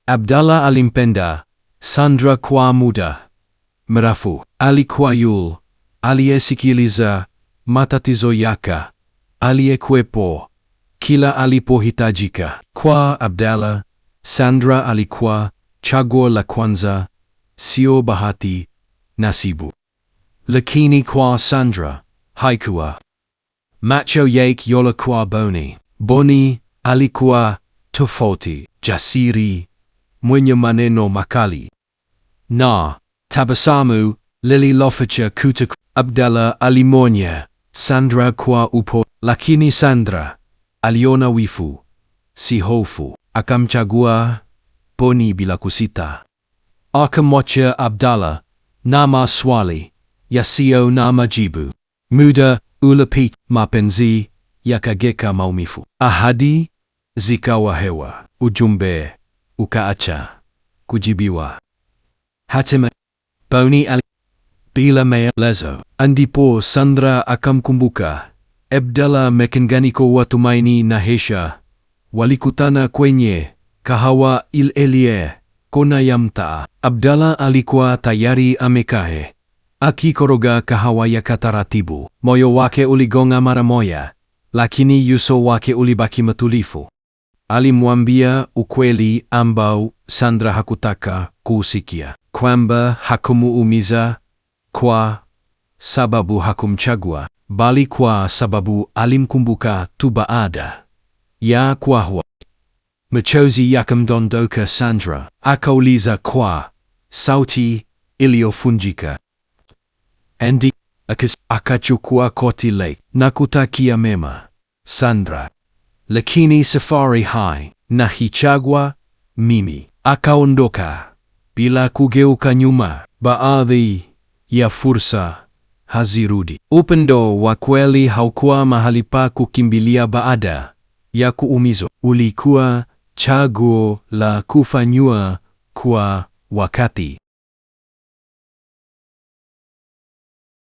Abdallah alimpenda Sandra kwa muda mrefu. Alikuwa yule aliyesikiliza matatizo yake, aliyekuwepo kila alipohitajika. Kwa Abdallah, Sandra alikuwa chaguo la kwanza, sio bahati, nasibu. Lakini kwa Sandra haikuwa. Macho yake yalikuwa boni. Boni alikuwa tofauti, jasiri, mwenye maneno makali na tabasamu lililoficha kuta. Abdallah alimwonya Sandra kwa upole, lakini Sandra aliona wivu, si hofu. Akamchagua Boni bila kusita. Akamwacha Abdallah na maswali yasiyo na majibu. Muda ulipita, mapenzi yakageuka maumivu. Ahadi zikawa hewa, ujumbe ukaacha kujibiwa. Hatimaye Boni bila maelezo. Ndipo Sandra akamkumbuka Abdallah, mchanganyiko wa tumaini na hesha. Walikutana kwenye kahawa ile kona ya mtaa. Abdallah alikuwa tayari amekaa akikoroga kahawa ya taratibu. Moyo wake uligonga mara moja, lakini uso wake ulibaki mtulivu. Alimwambia ukweli ambao Sandra hakutaka kusikia, kwamba hakumuumiza kwa sababu hakumchagua, bali kwa sababu alimkumbuka tu baada ya kuahwa. Machozi yakamdondoka Sandra. Akauliza kwa sauti iliyofunjika, Andy? Akachukua koti lake na kutakia mema Sandra, lakini safari hai na hichagua mimi. Akaondoka bila kugeuka nyuma. Baadhi ya fursa hazirudi. Upendo wa kweli haukuwa mahali pa kukimbilia baada ya kuumizwa. Ulikuwa chaguo la kufanywa kwa wakati.